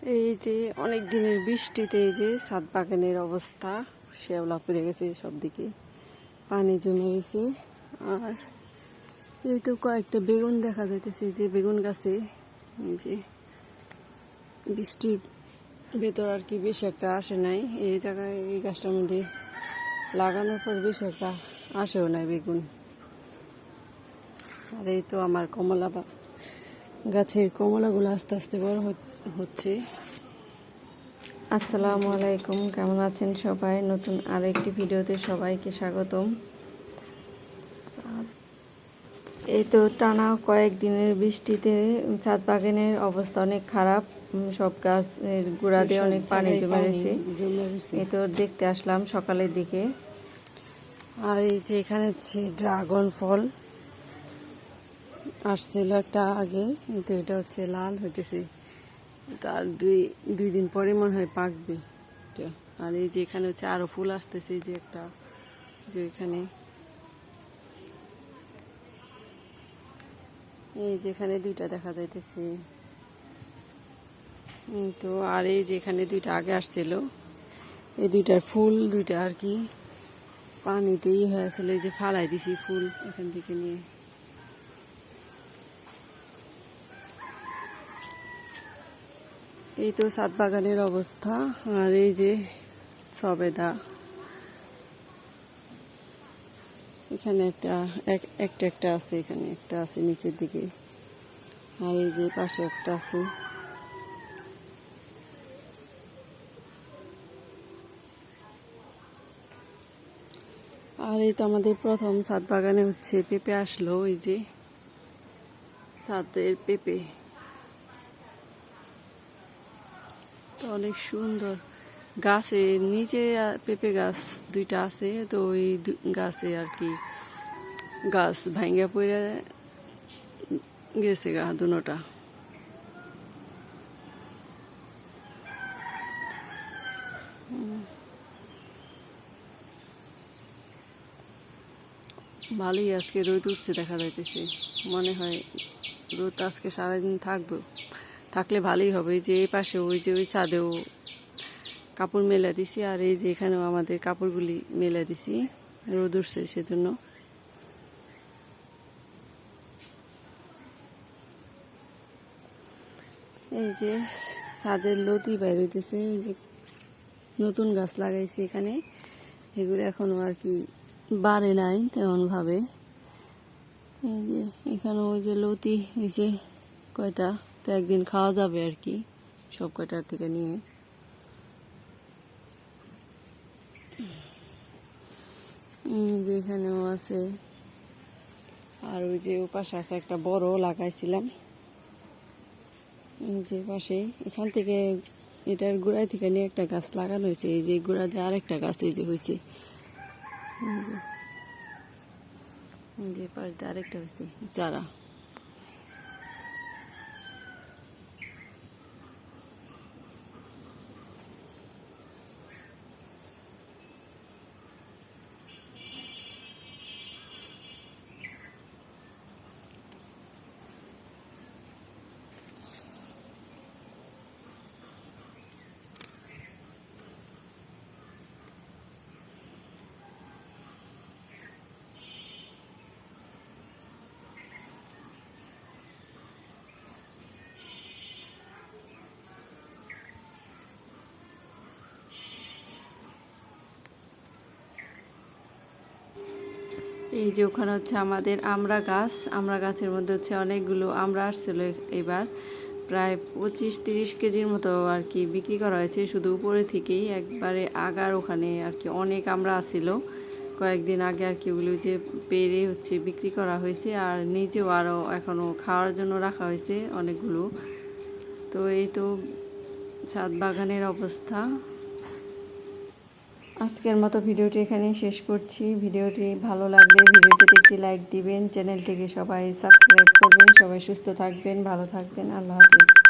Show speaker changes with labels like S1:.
S1: এই যে অনেক দিনের বৃষ্টিতে এই যে ছাদ বাগানের অবস্থা শ্যাওলা পড়ে গেছে, সব দিকে পানি জমে গেছে। আর এই তো কয়েকটা বেগুন দেখা যাইতেছে, যে বেগুন গাছে এই যে বৃষ্টির ভেতর আর কি বেশি একটা আসে নাই। এই জায়গায় এই গাছটার মধ্যে লাগানোর পর বেশি একটা আসেও নাই বেগুন। আর এই তো আমার কমলা গাছের কমলাগুলো আস্তে আস্তে বড় হচ্ছে। আসসালামু আলাইকুম, কেমন আছেন সবাই? নতুন আরেকটি ভিডিওতে সবাইকে স্বাগতম। এই তো টানা কয়েকদিনের বৃষ্টিতে ছাদ বাগানের অবস্থা অনেক খারাপ। সব গাছের গোড়া দিয়ে অনেক পানি জমে রয়েছে। এই তো দেখতে আসলাম সকালের দিকে। আর এই যে এখানে হচ্ছে ড্রাগন ফল আসছিল একটা আগে, কিন্তু এটা হচ্ছে লাল হইতেছে, তার দুই দিন পরে মনে হয় পাকবে। আর এই যে এখানে হচ্ছে আরো ফুল আসতেছে, যে একটা যে এখানে এই যে এখানে দুইটা দেখা যাইতেছে। তো আর এই যে এখানে দুইটা আগে আসছিল, এই দুইটার ফুল দুইটা আর কি পানিতেই হয়েছিল, এই যে ফালাই দিছি ফুল এখান থেকে নিয়ে। এই তো ছাদ বাগানের অবস্থা। আর এই যে সবেদা, এখানে একটা আছে, এখানে একটা আছে নিচের দিকে, আর এই যে পাশে একটা আছে। আর এই তো আমাদের প্রথম ছাদ বাগানে হচ্ছে পেঁপে আসলো, এই যে ছাদের পেঁপে তো অনেক সুন্দর। গাছে নিচে পেঁপে গাছ দুইটা আছে, তো ওই গাছে আর কি গাছ ভাঙ্গা পড়ে গেছে গা দুটা। ভালোই আজকে রোদ উঠছে দেখা যাইতেছে, মনে হয় রোদ আজকে সারাদিন থাকলে ভালোই হবে। যে এই পাশে ওই যে ওই ছাদেও কাপড় মেলা দিছি, আর এই যে এখানেও আমাদের কাপড়গুলি মেলা দিছি, রোদ উঠছে সেজন্য। এই যে ছাদের লতি বাইর হইতেছে, এই যে নতুন গাছ লাগাইছি এখানে, এগুলো এখনো আর কি বাড়ে নাই তেমন ভাবে। এই যে এখানে ওই যে লতি হয়েছে কয়টা, তো একদিন খাওয়া যাবে আর কি সব কয়টার থেকে নিয়ে। যে এখানেও আছে, আর ওই যে ও পাশে আছে একটা বড় লাগাইছিলাম, যে পাশে এখান থেকে এটার গোড়ায় থেকে নিয়ে একটা গাছ লাগানো হয়েছে। এই যে গোড়া দিয়ে আরেকটা গাছ এই যে হয়েছে, যে পাশ দিয়ে আরেকটা হয়েছে চারা। এই যে ওখানে হচ্ছে আমাদের আমড়া গাছের মধ্যে হচ্ছে অনেকগুলো আমড়া আসছিল এবার, প্রায় 25-30 কেজির মতো আর কি বিক্রি করা হয়েছে শুধু উপরে থেকেই একবারে আগার ওখানে আর কি অনেক আমড়া আসছিল কয়েকদিন আগে আর কি, ওগুলো যে পেরে হচ্ছে বিক্রি করা হয়েছে, আর নিজেও আরও এখনও খাওয়ার জন্য রাখা হয়েছে অনেকগুলো। তো এই তো ছাদ বাগানের অবস্থা। আজকের মতো ভিডিওটি এখানেই শেষ করছি। ভিডিওটি ভালো লাগলে ভিডিওটিতে একটি লাইক দিবেন, চ্যানেলটিকে সবাই সাবস্ক্রাইব করবেন। সবাই সুস্থ থাকবেন, ভালো থাকবেন। আল্লাহ হাফেজ।